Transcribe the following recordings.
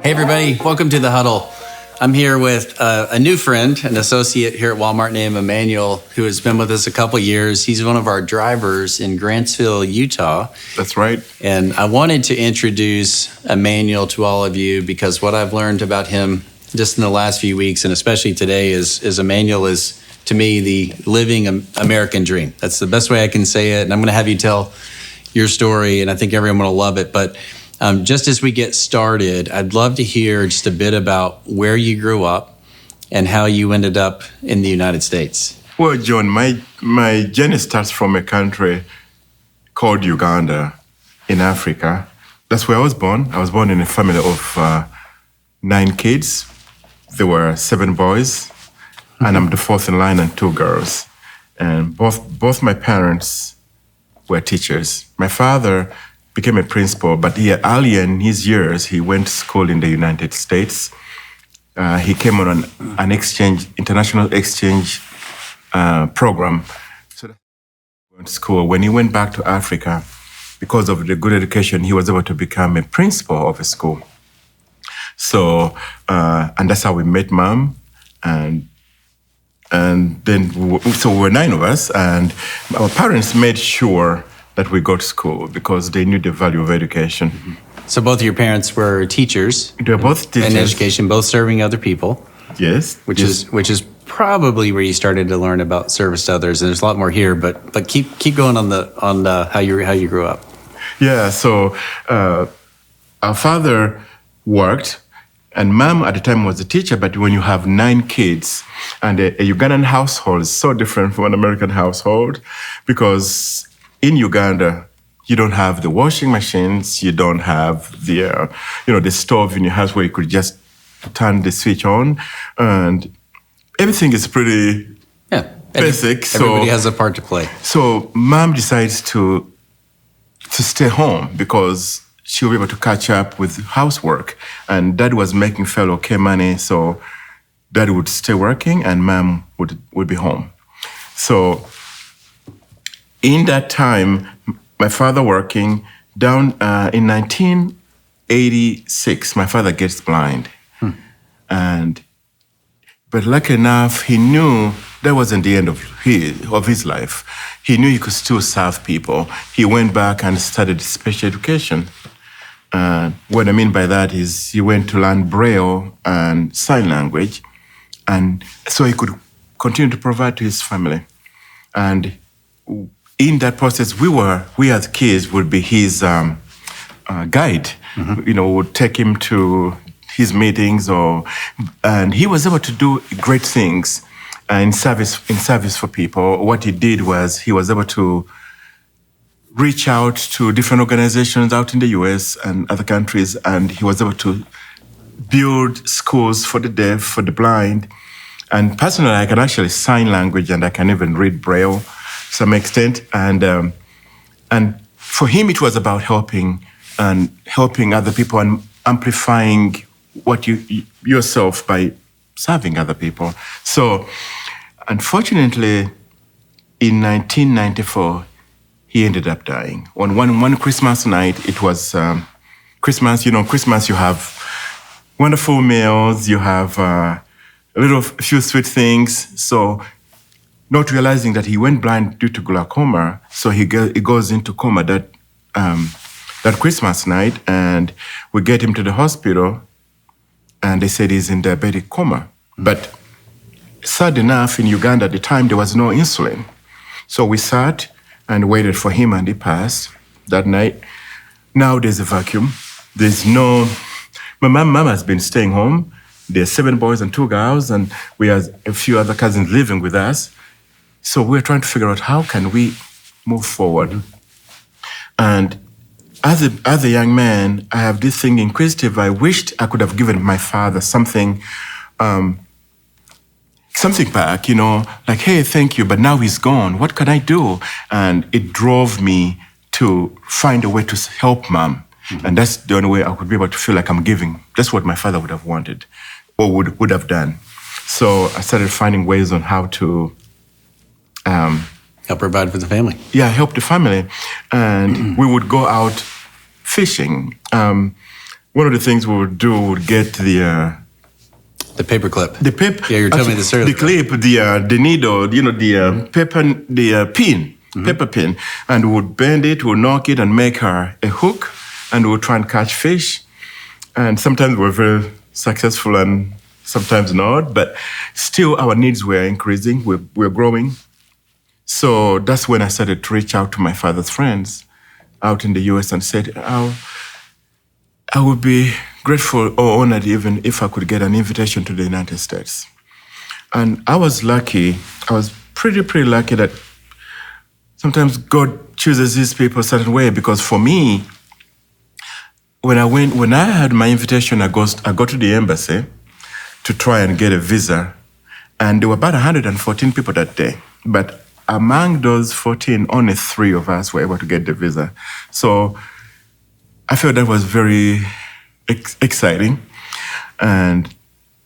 Hey everybody, welcome to the Huddle. I'm here with a new friend, an associate here at Walmart named Emmanuel, who has been with us a couple years. He's one of our drivers in Grantsville, Utah. That's right. And I wanted to introduce Emmanuel to all of you because what I've learned about him just in the last few weeks, and especially today, is Emmanuel is, to me, the living American dream. That's the best way I can say it. And I'm going to have you tell your story, and I think everyone will love it. But just as we get started, I'd love to hear just a bit about where you grew up and how you ended up in the United States. Well, John, my journey starts from a country called Uganda in Africa. That's where I was born. I was born in a family of 9 kids. There were 7 boys, and I'm the fourth in line and 2 girls. And both my parents were teachers. My father became a principal, but early in his years, he went to school in the United States. He came on an international exchange program. So he went to school. When he went back to Africa, because of the good education, he was able to become a principal of a school. So, and that's how we met Mom. And then, so we were 9 of us, and our parents made sure that we go to school because they knew the value of education. So both of your parents were teachers. They were both teachers. In education, both serving other people. Yes. Which is probably where you started to learn about service to others. And there's a lot more here, but keep going on how you grew up. Yeah. So our father worked, and Mom at the time was a teacher. But when you have 9 kids, and a Ugandan household is so different from an American household, because in Uganda, you don't have the washing machines, you don't have the the stove in your house where you could just turn the switch on, and everything is pretty basic. Everybody has a part to play. So Mom decides to stay home because she'll be able to catch up with housework, and Dad was making fellow okay money, so Dad would stay working and Mom would be home. So in that time, my father working, down in 1986, my father gets blind. But lucky enough, he knew that wasn't the end of his life. He knew he could still serve people. He went back and studied special education. What I mean by that is he went to learn Braille and sign language, and so he could continue to provide to his family. And in that process, we as kids would be his guide. Would take him to his meetings, and he was able to do great things in service for people. What he did was he was able to reach out to different organizations out in the U.S. and other countries, and he was able to build schools for the deaf, for the blind. And personally, I can actually sign language, and I can even read Braille to some extent. And for him, it was about helping other people and amplifying what yourself by serving other people. So, unfortunately, in 1994, he ended up dying. On one Christmas night, it was Christmas. Christmas, you have wonderful meals, you have a few sweet things. So, not realizing that he went blind due to glaucoma, so he goes into coma that Christmas night, and we get him to the hospital, and they said he's in diabetic coma. But sad enough, in Uganda at the time, there was no insulin. So we sat and waited for him, and he passed that night. Now there's a vacuum. My mom has been staying home. There's 7 boys and 2 girls, and we have a few other cousins living with us. So we're trying to figure out how can we move forward. And as a young man, I have this thing inquisitive. I wished I could have given my father something back, like, hey, thank you, but now he's gone. What can I do? And it drove me to find a way to help Mom. Mm-hmm. And that's the only way I could be able to feel like I'm giving. That's what my father would have wanted or would have done. So I started finding ways on how to help provide for the family. Yeah, help the family. And we would go out fishing. one of the things we would do would get the paper clip. The paper. Yeah, you were telling me this earlier. The clip, the needle, the paper, the pin, paper pin, and we would bend it, we'd knock it, and make her a hook, and we would try and catch fish. And sometimes we're very successful, and sometimes not. But still, our needs were increasing. We're growing. So that's when I started to reach out to my father's friends out in the U.S. and said, I would be grateful or honored even if I could get an invitation to the United States. And I was lucky. I was pretty lucky that sometimes God chooses these people a certain way, because for me, when I had my invitation, I go to the embassy to try and get a visa. And there were about 114 people that day. But among those 14, only 3 of us were able to get the visa. So I felt that was very exciting. And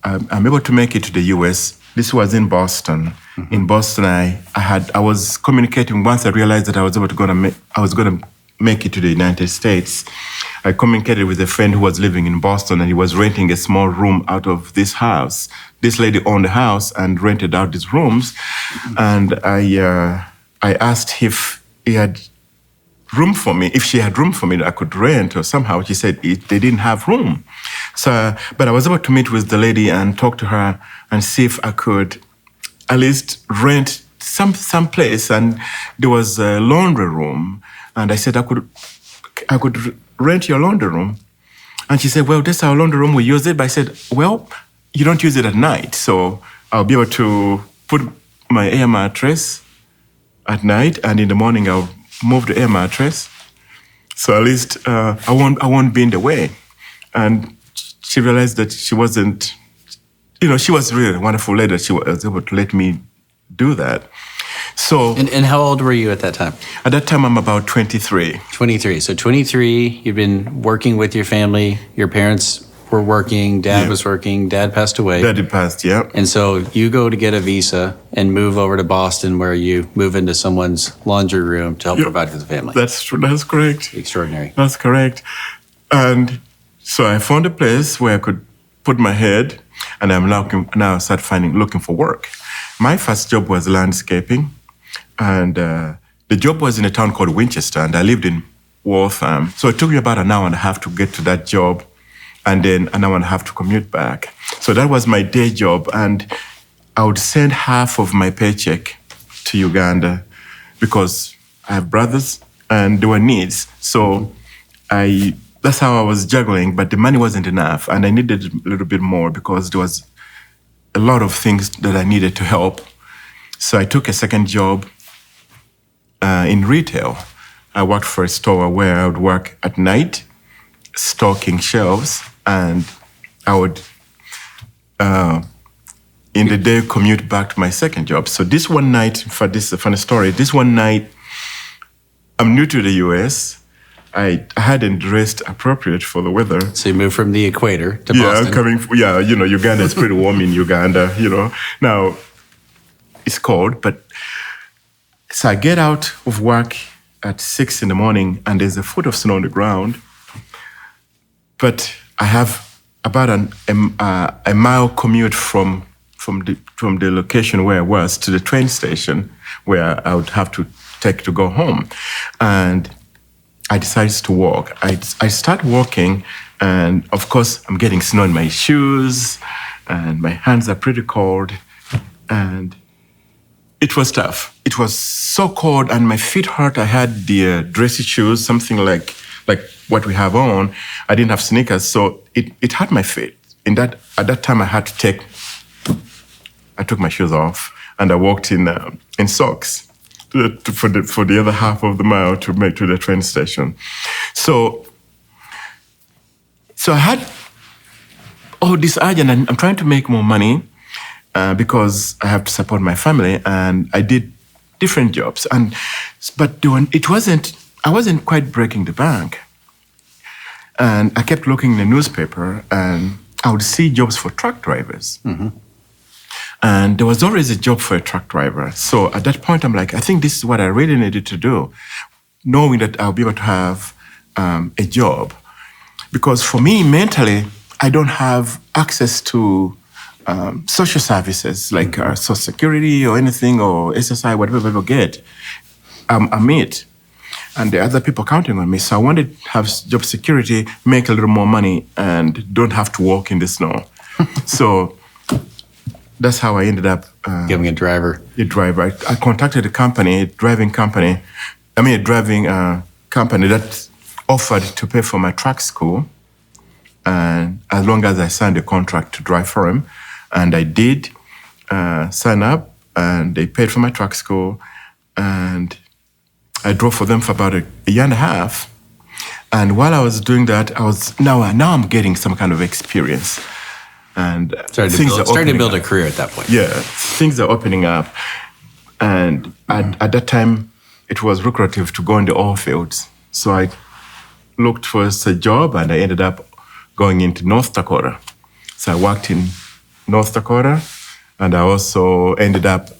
I'm able to make it to the US. This was in Boston. Mm-hmm. In Boston, I was communicating. Once I realized that I was going to make it to the United States, I communicated with a friend who was living in Boston, and he was renting a small room out of this house. This lady owned the house and rented out these rooms. And I asked if he had room for me, if she had room for me that I could rent, or somehow. She said they didn't have room. So, but I was able to meet with the lady and talk to her and see if I could at least rent some place. And there was a laundry room. And I said I could rent your laundry room. And she said, well, that's our laundry room, we use it. But I said, well, you don't use it at night, so I'll be able to put my air mattress at night, and in the morning I'll move the air mattress. So at least I won't be in the way. And she realized that she wasn't, she was really a wonderful lady. She was able to let me do that. So, and how old were you at that time? At that time, I'm about 23. 23. So 23, you've been working with your family. Your parents were working. Dad was working. Dad passed away. Daddy passed, yeah. And so you go to get a visa and move over to Boston, where you move into someone's laundry room to help provide for the family. That's true. That's correct. Extraordinary. That's correct. And so I found a place where I could put my head, and I'm now looking for work. My first job was landscaping. And the job was in a town called Winchester, and I lived in Waltham. So it took me about an hour and a half to get to that job, and then an hour and a half to commute back. So that was my day job, and I would send half of my paycheck to Uganda because I have brothers and there were needs. So that's how I was juggling, but the money wasn't enough, and I needed a little bit more because there was a lot of things that I needed to help. So I took a second job in retail. I worked for a store where I would work at night, stocking shelves, and I would, in the day, commute back to my second job. So this one night, for this funny story, I'm new to the US. I hadn't dressed appropriate for the weather. So you moved from the equator to Boston. Uganda is pretty warm in Uganda, Now, it's cold, but so I get out of work at 6 a.m, and there's a foot of snow on the ground. But I have about a mile commute from the location where I was to the train station, where I would have to take to go home. And I decided to walk. I start walking, and of course, I'm getting snow in my shoes, and my hands are pretty cold, and it was tough. It was so cold, and my feet hurt. I had the dressy shoes, something like what we have on. I didn't have sneakers, so it hurt my feet. At that time, I took my shoes off, and I walked in socks for the other half of the mile to make to the train station. So I had all this urge, and I'm trying to make more money because I have to support my family, and I did different jobs. But I wasn't quite breaking the bank. And I kept looking in the newspaper, and I would see jobs for truck drivers. Mm-hmm. And there was always a job for a truck driver. So at that point, I'm like, I think this is what I really needed to do, knowing that I'll be able to have a job. Because for me, mentally, I don't have access to social services like Social Security or anything, or SSI, whatever people get. I'm it. And the other people counting on me. So I wanted to have job security, make a little more money, and don't have to walk in the snow. So that's how I ended up Giving a driver. a driver. I contacted a driving company that offered to pay for my truck school, and as long as I signed a contract to drive for him. And I did sign up, and they paid for my truck school, and I drove for them for about a year and a half. And while I was doing that, now I'm getting some kind of experience. And starting to build a career at that point. Yeah, things are opening up. And at that time, it was lucrative to go in the oil fields. So I looked for a job, and I ended up going into North Dakota. So I worked in North Dakota, and I also ended up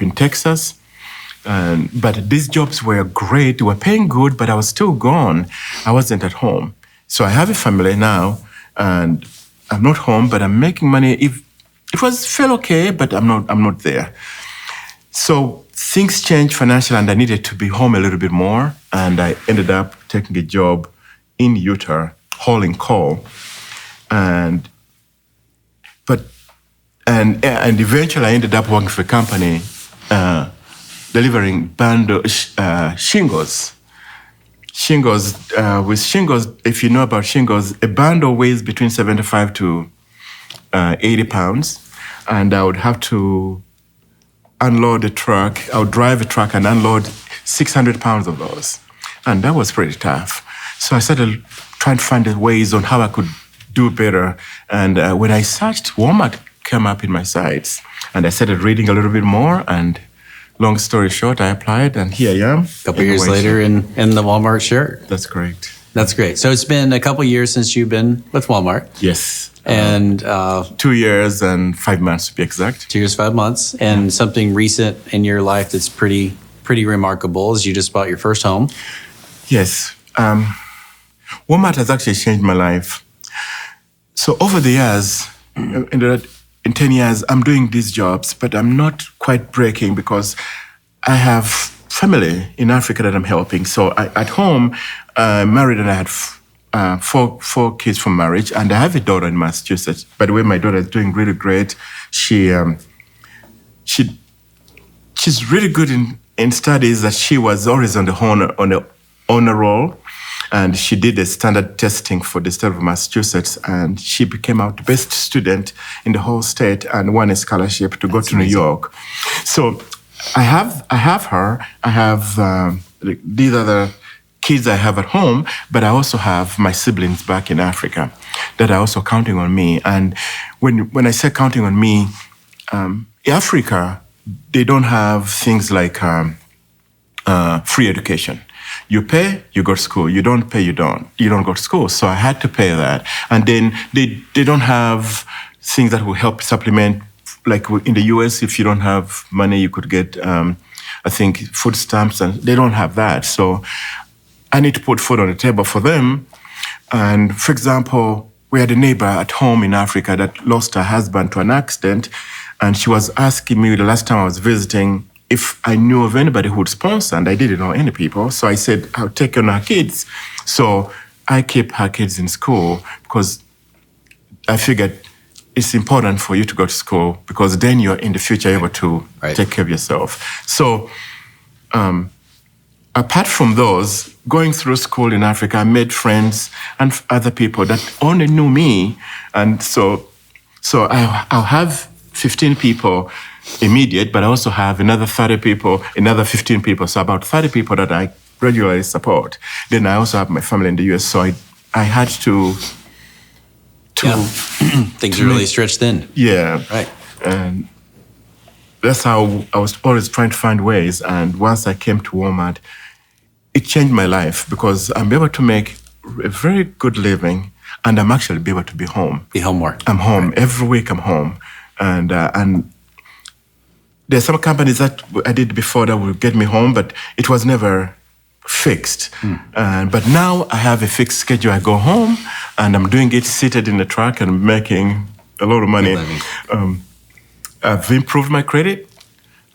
in Texas. But these jobs were great. They were paying good, but I was still gone. I wasn't at home. So I have a family now, and I'm not home, but I'm making money. It felt okay, but I'm not there. So things changed financially, and I needed to be home a little bit more. And I ended up taking a job in Utah, hauling coal, and eventually I ended up working for a company delivering shingles. With shingles, if you know about shingles, a bundle weighs between 75 to 80 pounds, and I would have to unload a truck. I would drive a truck and unload 600 pounds of those, and that was pretty tough. So I started trying to find ways on how I could do better, and when I searched, Walmart came up in my sights, and I started reading a little bit more, and long story short, I applied, and here I am. A couple years later in the Walmart shirt. That's correct. That's great. So it's been a couple years since you've been with Walmart. Yes. And 2 years and 5 months to be exact. 2 years, 5 months. And something recent in your life that's pretty remarkable is you just bought your first home. Yes. Walmart has actually changed my life. So over the years, in 10 years, I'm doing these jobs, but I'm not quite breaking because I have family in Africa that I'm helping. So at home, married, and I had four kids from marriage, and I have a daughter in Massachusetts. By the way, my daughter is doing really great. She's really good in studies. That she was always on the honor roll. And she did a standard testing for the state of Massachusetts, and she became our best student in the whole state and won a scholarship to go to New York. So I have her. I have these are the kids I have at home, but I also have my siblings back in Africa that are also counting on me. And when I say counting on me, in Africa, they don't have things like free education. You pay, you go to school. You don't pay, you don't go to school. So I had to pay that. And then they don't have things that will help supplement. Like in the US, if you don't have money, you could get, I think, food stamps, and they don't have that. So I need to put food on the table for them. And for example, we had a neighbor at home in Africa that lost her husband to an accident. And she was asking me the last time I was visiting if I knew of anybody who would sponsor, and I didn't know any people. So I said, I'll take on her kids. So I keep her kids in school because I figured it's important for you to go to school because then you're in the future able to take care of yourself. So apart from those, going through school in Africa, I made friends and other people that only knew me. And so I'll have 15 people immediate, but I also have another 30 people, another 15 people. So about 30 people that I regularly support. Then I also have my family in the US. So I had to things are really stretched thin. Yeah. Right. And that's how I was always trying to find ways. And once I came to Walmart, it changed my life because I'm able to make a very good living, and I'm actually able to be home. Be home more. I'm home. Right. Every week I'm home. And there's some companies that I did before that would get me home, but it was never fixed. But now I have a fixed schedule. I go home, and I'm doing it seated in the truck and making a lot of money. I've improved my credit.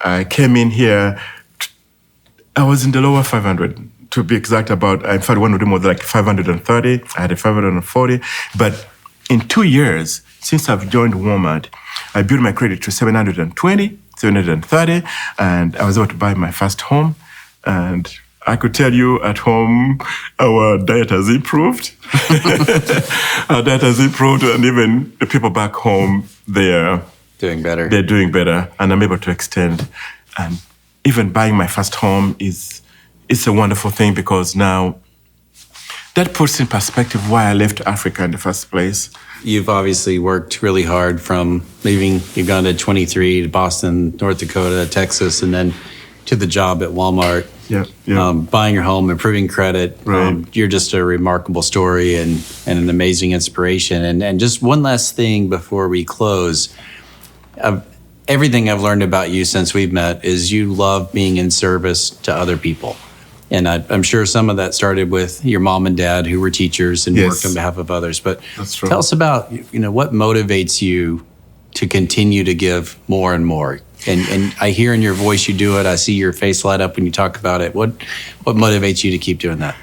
I came in here, I was in the lower 500, to be exact about, in fact, one of them was like 530, I had a 540, but in 2 years, since I've joined Walmart, I built my credit to 720, 730, and I was able to buy my first home. And I could tell you at home, our diet has improved. Our diet has improved, and even the people back home, they're doing better. They're doing better, and I'm able to extend. And even buying my first home it's a wonderful thing, because now that puts in perspective why I left Africa in the first place. You've obviously worked really hard from leaving Uganda at 23 to Boston, North Dakota, Texas, and then to the job at Walmart. Buying your home, improving credit. Right. You're just a remarkable story and an amazing inspiration. And just one last thing before we close. Everything I've learned about you since we've met is you love being in service to other people. And I'm sure some of that started with your mom and dad, who were teachers and worked on behalf of others. But tell us about, what motivates you to continue to give more and more. And I hear in your voice you do it. I see your face light up when you talk about it. What motivates you to keep doing that?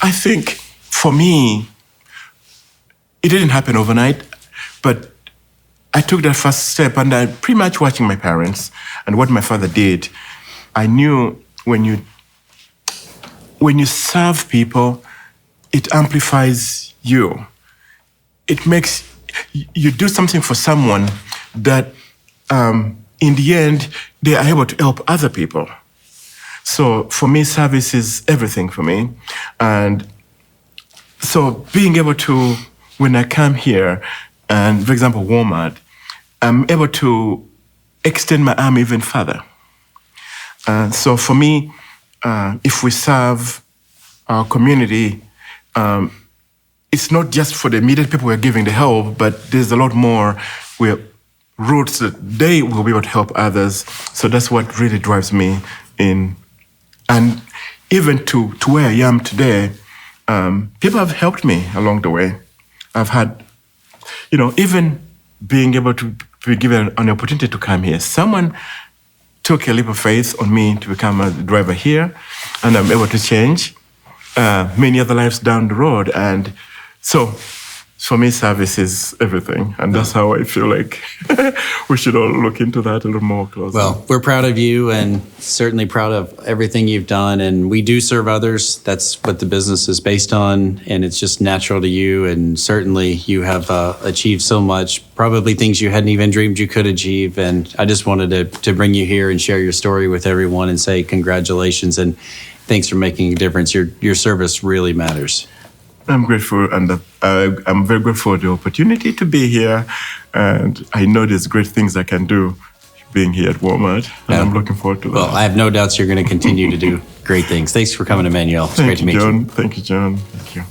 I think for me, it didn't happen overnight, but I took that first step, and I pretty much watching my parents and what my father did. I knew when you serve people, it amplifies you. It makes you do something for someone that in the end, they are able to help other people. So for me, service is everything for me. And so being able to, when I come here, and for example, Walmart, I'm able to extend my arm even further. So for me, if we serve our community, it's not just for the immediate people we're giving the help, but there's a lot more roots that they will be able to help others. So that's what really drives me in. And even to where I am today, people have helped me along the way. I've had, even being able to be given an opportunity to come here, someone took a leap of faith on me to become a driver here, and I'm able to change many other lives down the road. And so for me, service is everything. And that's how I feel like we should all look into that a little more closely. Well, we're proud of you, and certainly proud of everything you've done. And we do serve others. That's what the business is based on. And it's just natural to you. And certainly you have achieved so much, probably things you hadn't even dreamed you could achieve. And I just wanted to bring you here and share your story with everyone and say congratulations. And thanks for making a difference. Your service really matters. I'm grateful, and I'm very grateful for the opportunity to be here. And I know there's great things I can do being here at Walmart, and I'm looking forward to that. Well, I have no doubts you're going to continue to do great things. Thanks for coming, Emmanuel. It's great to meet you. Thank you, John. Thank you.